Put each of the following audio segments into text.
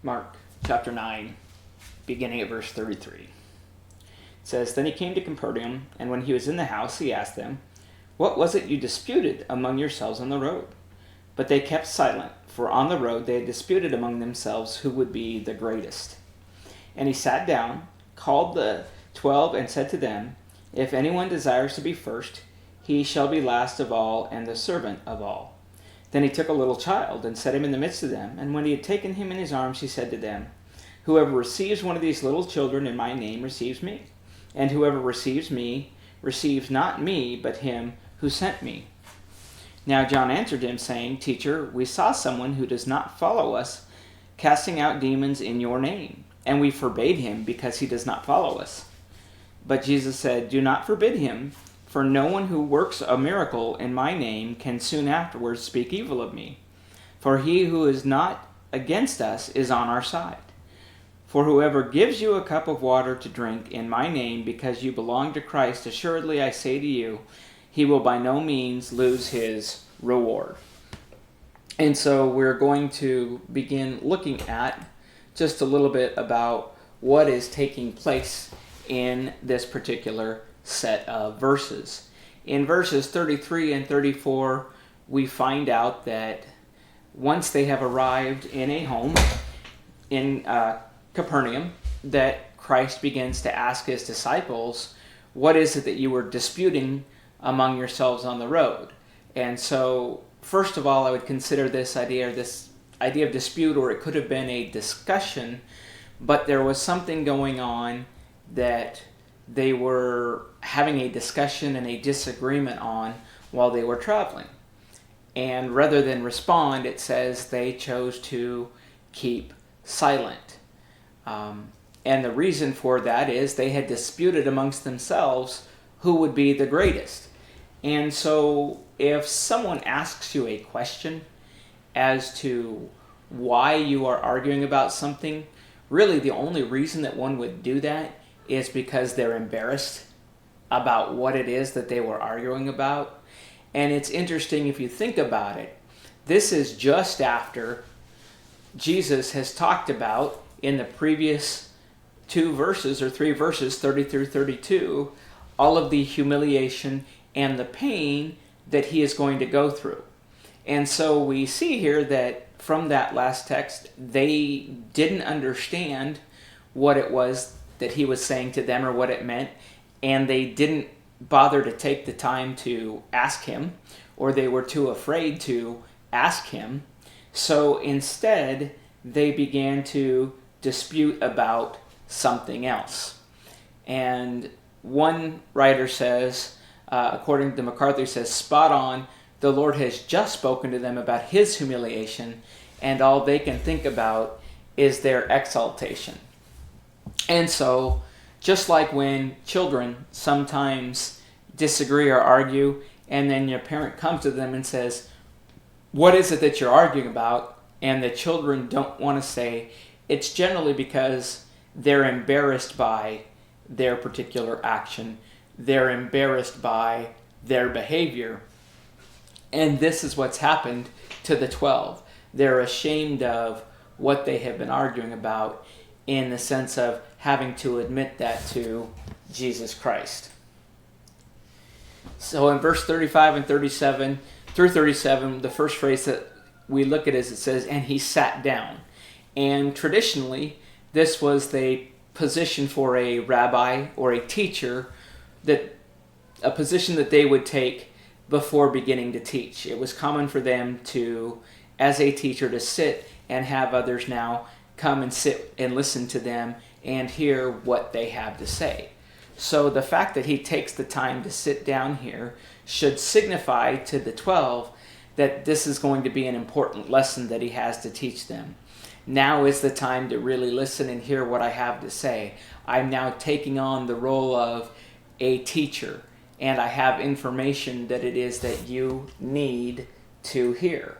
Mark chapter 9, beginning at verse 33. It says, Then he came to Capernaum, and when he was in the house, he asked them, What was it you disputed among yourselves on the road? But they kept silent, for on the road they had disputed among themselves who would be the greatest. And he sat down, called the 12, and said to them, If anyone desires to be first, he shall be last of all and the servant of all. Then he took a little child and set him in the midst of them, and when he had taken him in his arms, he said to them, Whoever receives one of these little children in my name receives me, and whoever receives me receives not me, but him who sent me. Now John answered him, saying, Teacher, we saw someone who does not follow us casting out demons in your name, and we forbade him because he does not follow us. But Jesus said, Do not forbid him, for no one who works a miracle in my name can soon afterwards speak evil of me. For he who is not against us is on our side. For whoever gives you a cup of water to drink in my name because you belong to Christ, assuredly I say to you, he will by no means lose his reward. And so we're going to begin looking at just a little bit about what is taking place in this particular set of verses. In verses 33 and 34, we find out that once they have arrived in a home in Capernaum, that Christ begins to ask his disciples, what is it that you were disputing among yourselves on the road? And so, first of all, I would consider this idea of dispute, or it could have been a discussion, but there was something going on that they were having a discussion and a disagreement on while they were traveling. And rather than respond, it says they chose to keep silent. And the reason for that is they had disputed amongst themselves who would be the greatest. And so if someone asks you a question as to why you are arguing about something, really the only reason that one would do that is because they're embarrassed about what it is that they were arguing about. And it's interesting if you think about it. This is just after Jesus has talked about in the previous 2 verses or 3 verses, 30 through 32, all of the humiliation and the pain that he is going to go through. And so we see here that from that last text, they didn't understand what it was that he was saying to them or what it meant, and they didn't bother to take the time to ask him, or they were too afraid to ask him. So instead, they began to dispute about something else. And one writer says, according to MacArthur, says, spot on, the Lord has just spoken to them about his humiliation, and all they can think about is their exaltation. And so, just like when children sometimes disagree or argue, and then your parent comes to them and says, what is it that you're arguing about? And the children don't want to say, it's generally because they're embarrassed by their particular action. They're embarrassed by their behavior. And this is what's happened to the 12. They're ashamed of what they have been arguing about, in the sense of having to admit that to Jesus Christ. So in verse 35 and 37 through 37, the first phrase that we look at is it says, and he sat down. And traditionally, this was the position for a rabbi or a teacher, that a position that they would take before beginning to teach. It was common for them to, as a teacher, to sit and have others now come and sit and listen to them and hear what they have to say. So the fact that he takes the time to sit down here should signify to the 12 that this is going to be an important lesson that he has to teach them. Now is the time to really listen and hear what I have to say. I'm now taking on the role of a teacher, and I have information that it is that you need to hear.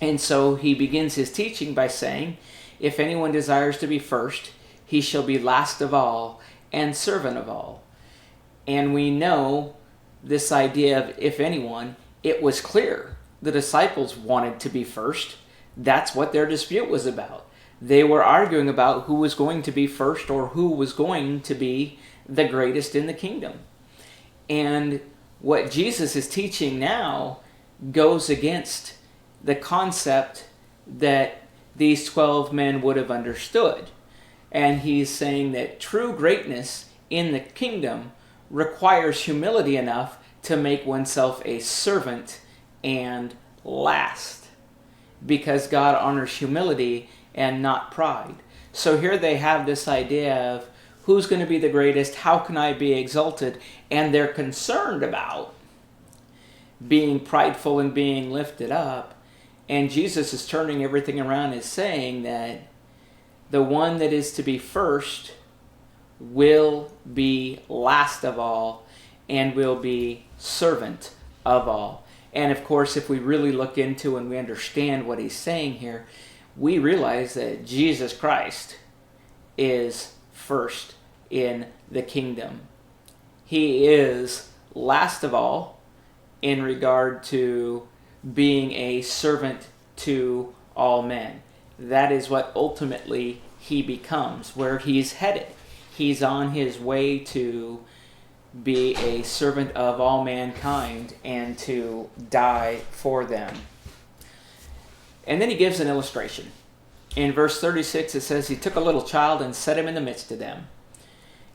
And so he begins his teaching by saying, if anyone desires to be first, he shall be last of all and servant of all. And we know this idea of if anyone, it was clear. The disciples wanted to be first. That's what their dispute was about. They were arguing about who was going to be first or who was going to be the greatest in the kingdom. And what Jesus is teaching now goes against the concept that these 12 men would have understood. And he's saying that true greatness in the kingdom requires humility enough to make oneself a servant and last, because God honors humility and not pride. So here they have this idea of who's going to be the greatest, how can I be exalted, and they're concerned about being prideful and being lifted up. And Jesus is turning everything around and saying that the one that is to be first will be last of all and will be servant of all. And of course, if we really look into and we understand what he's saying here, we realize that Jesus Christ is first in the kingdom. He is last of all in regard to being a servant to all men. That is what ultimately he becomes, where he's headed. He's on his way to be a servant of all mankind and to die for them. And then he gives an illustration. In verse 36 it says, he took a little child and set him in the midst of them.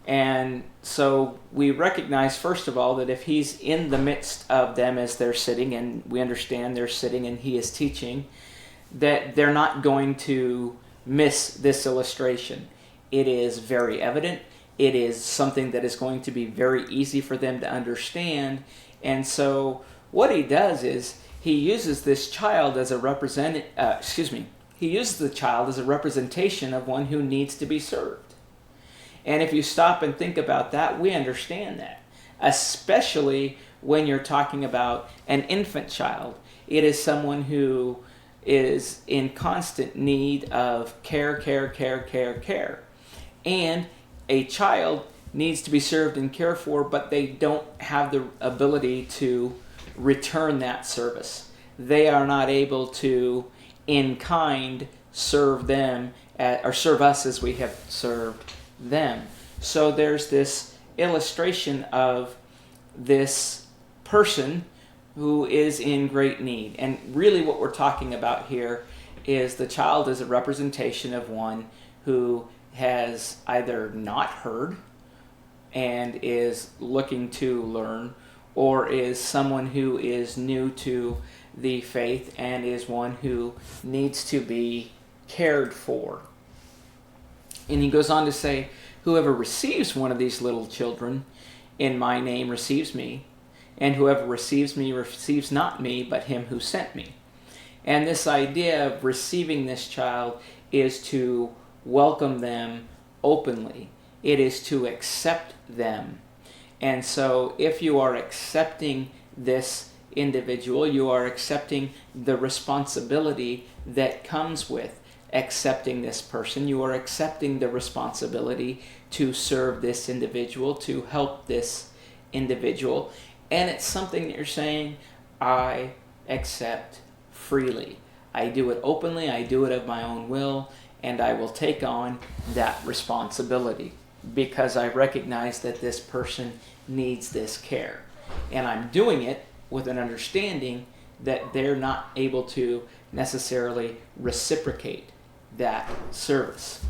And so we recognize, first of all, that if he's in the midst of them as they're sitting, and we understand they're sitting and he is teaching, that they're not going to miss this illustration. It is very evident. It is something that is going to be very easy for them to understand. And so what he does is he uses this child as a he uses the child as a representation of one who needs to be served. And if you stop and think about that, we understand that. Especially when you're talking about an infant child. It is someone who is in constant need of care. And a child needs to be served and cared for, but they don't have the ability to return that service. They are not able to, in kind, serve them or serve us as we have served them. So there's this illustration of this person who is in great need. And really what we're talking about here is the child is a representation of one who has either not heard and is looking to learn, or is someone who is new to the faith and is one who needs to be cared for. And he goes on to say, whoever receives one of these little children in my name receives me, and whoever receives me receives not me, but him who sent me. And this idea of receiving this child is to welcome them openly. It is to accept them. And so if you are accepting this individual, you are accepting the responsibility that comes with accepting this person. You are accepting the responsibility to serve this individual, to help this individual. And it's something that you're saying, I accept freely. I do it openly, I do it of my own will, and I will take on that responsibility because I recognize that this person needs this care. And I'm doing it with an understanding that they're not able to necessarily reciprocate that service.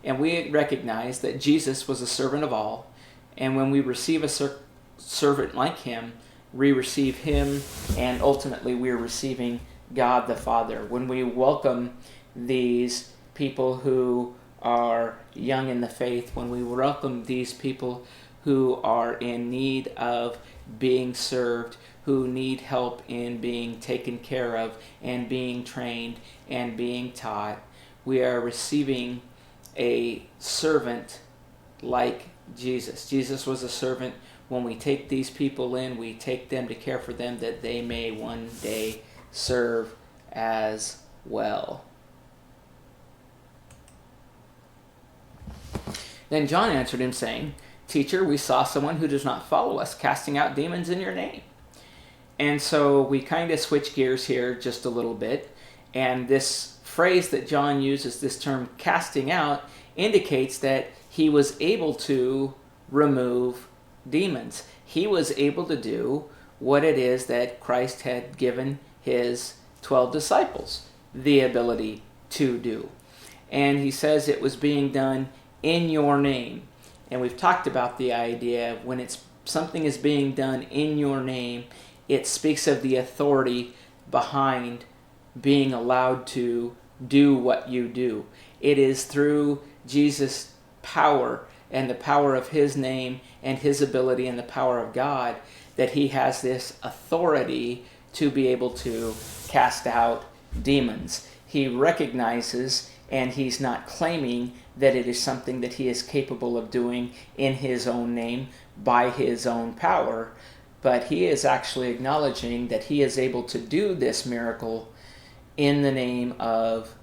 And we recognize that Jesus was a servant of all, and when we receive a servant like him, we receive him, and ultimately we're receiving God the Father. When we welcome these people who are young in the faith, when we welcome these people who are in need of being served, who need help in being taken care of and being trained and being taught, we are receiving a servant like Jesus. Jesus was a servant. When we take these people in, we take them to care for them that they may one day serve as well. Then John answered him, saying, Teacher, we saw someone who does not follow us casting out demons in your name. And so we kind of switch gears here just a little bit. And this phrase that John uses, this term casting out, indicates that he was able to remove demons. He was able to do what it is that Christ had given his 12 disciples the ability to do. And he says it was being done in your name. And we've talked about the idea of when something is being done in your name, it speaks of the authority behind being allowed to do what you do. It is through Jesus' power and the power of his name and his ability and the power of God that he has this authority to be able to cast out demons. He recognizes, and he's not claiming that it is something that he is capable of doing in his own name by his own power, but he is actually acknowledging that he is able to do this miracle in the name of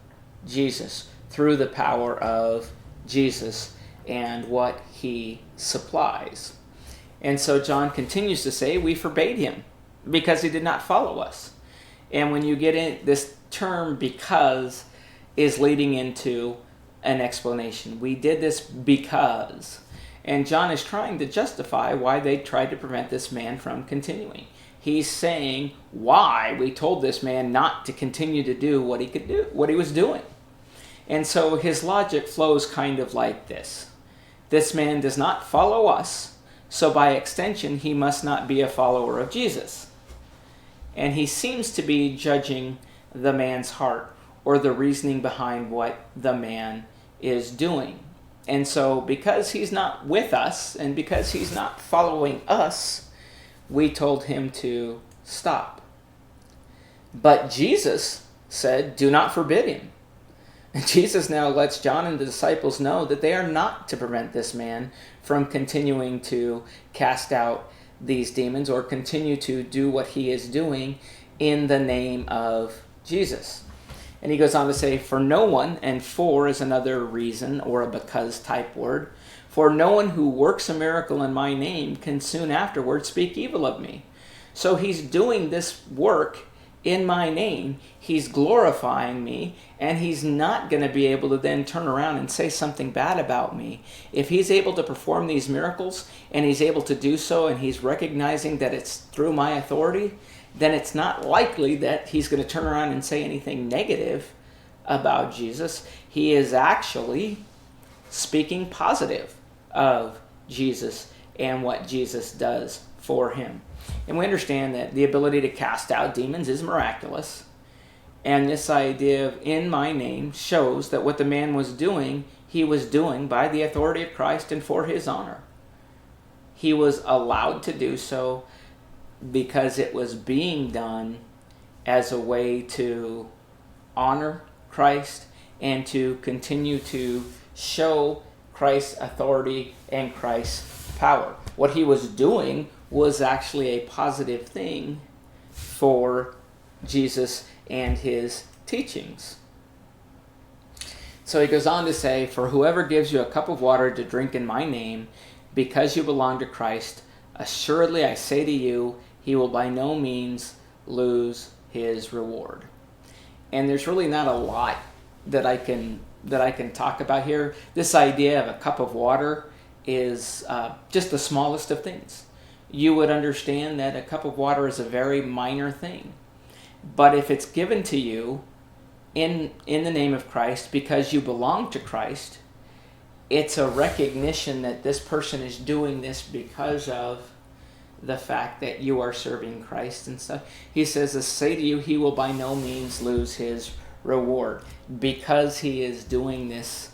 Jesus, through the power of Jesus and what he supplies. And so John continues to say, we forbade him because he did not follow us. And when you get in, this term because is leading into an explanation. We did this because. And John is trying to justify why they tried to prevent this man from continuing. He's saying why we told this man not to continue to do what he could do, what he was doing. And so his logic flows kind of like this. This man does not follow us, so by extension he must not be a follower of Jesus. And he seems to be judging the man's heart or the reasoning behind what the man is doing. And so because he's not with us and because he's not following us, we told him to stop. But Jesus said, do not forbid him. And Jesus now lets John and the disciples know that they are not to prevent this man from continuing to cast out these demons or continue to do what he is doing in the name of Jesus. And he goes on to say, for no one, and for is another reason or a because type word, for no one who works a miracle in my name can soon afterward speak evil of me. So he's doing this work in my name, he's glorifying me, and he's not going to be able to then turn around and say something bad about me. If he's able to perform these miracles, and he's able to do so, and he's recognizing that it's through my authority, then it's not likely that he's going to turn around and say anything negative about Jesus. He is actually speaking positive of Jesus and what Jesus does for him. And we understand that the ability to cast out demons is miraculous. And this idea of in my name shows that what the man was doing, he was doing by the authority of Christ and for his honor. He was allowed to do so because it was being done as a way to honor Christ and to continue to show Christ's authority and Christ's power. What he was doing was actually a positive thing for Jesus and his teachings. So he goes on to say, for whoever gives you a cup of water to drink in my name, because you belong to Christ, assuredly I say to you, he will by no means lose his reward. And there's really not a lot that I can talk about here. This idea of a cup of water is just the smallest of things. You would understand that a cup of water is a very minor thing. But if it's given to you in the name of Christ because you belong to Christ, it's a recognition that this person is doing this because of the fact that you are serving Christ and stuff. He says, I say to you, he will by no means lose his reward because he is doing this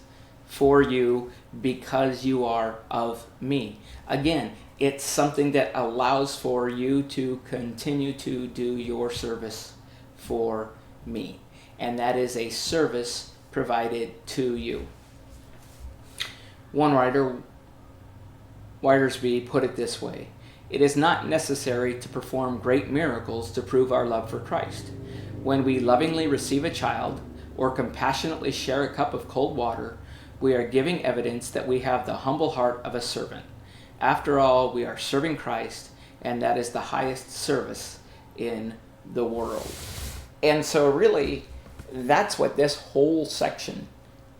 for you because you are of me. Again, it's something that allows for you to continue to do your service for me. And that is a service provided to you. One writer, Widersby, put it this way: it is not necessary to perform great miracles to prove our love for Christ. When we lovingly receive a child or compassionately share a cup of cold water, we are giving evidence that we have the humble heart of a servant. After all, we are serving Christ, and that is the highest service in the world. And so really, That's what this whole section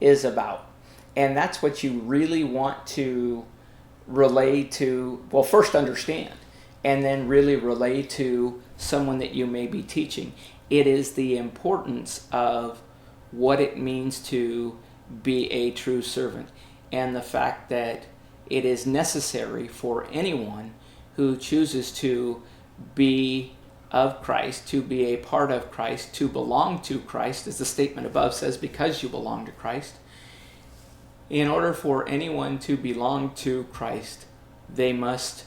is about. And that's what you really want to relay to, well, first understand, and then really relay to someone that you may be teaching. It is the importance of what it means to be a true servant, and the fact that it is necessary for anyone who chooses to be of Christ, to be a part of Christ, to belong to Christ, as the statement above says, because you belong to Christ. In order for anyone to belong to Christ, they must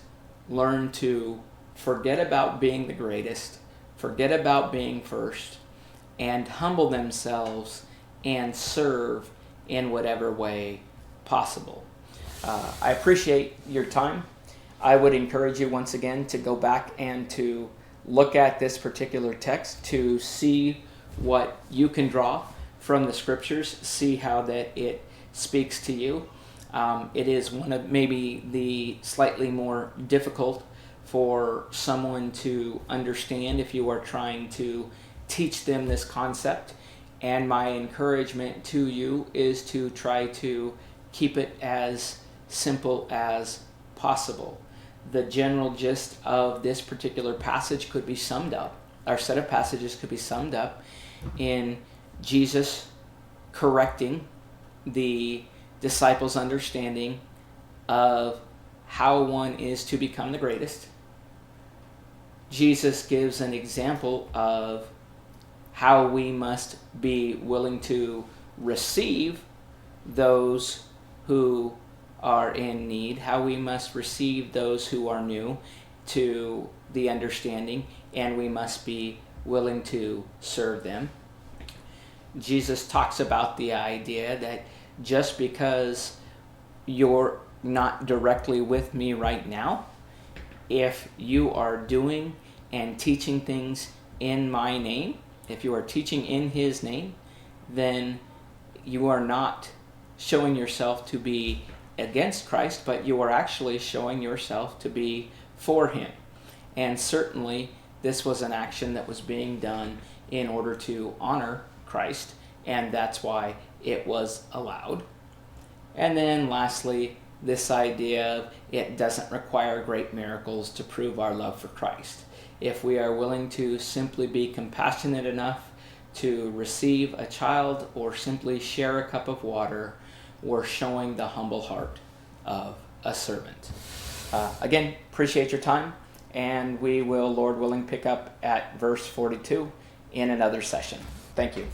learn to forget about being the greatest, forget about being first, and humble themselves and serve in whatever way possible. I appreciate your time. I would encourage you once again to go back and to look at this particular text to see what you can draw from the scriptures, see how that it speaks to you. It is one of maybe the slightly more difficult for someone to understand if you are trying to teach them this concept. And my encouragement to you is to try to keep it as simple as possible. The general gist of this particular passage could be summed up, our set of passages could be summed up in Jesus correcting the disciples' understanding of how one is to become the greatest. Jesus gives an example of how we must be willing to receive those who are in need, how we must receive those who are new to the understanding, and we must be willing to serve them. Jesus talks about the idea that just because you're not directly with me right now, if you are doing and teaching things in my name, if you are teaching in his name, then you are not showing yourself to be against Christ, but you are actually showing yourself to be for him. And certainly this was an action that was being done in order to honor Christ, and that's why it was allowed. And then lastly, this idea of it doesn't require great miracles to prove our love for Christ. If we are willing to simply be compassionate enough to receive a child or simply share a cup of water, we're showing the humble heart of a servant. Again, appreciate your time, and we will, Lord willing, pick up at verse 42 in another session. Thank you.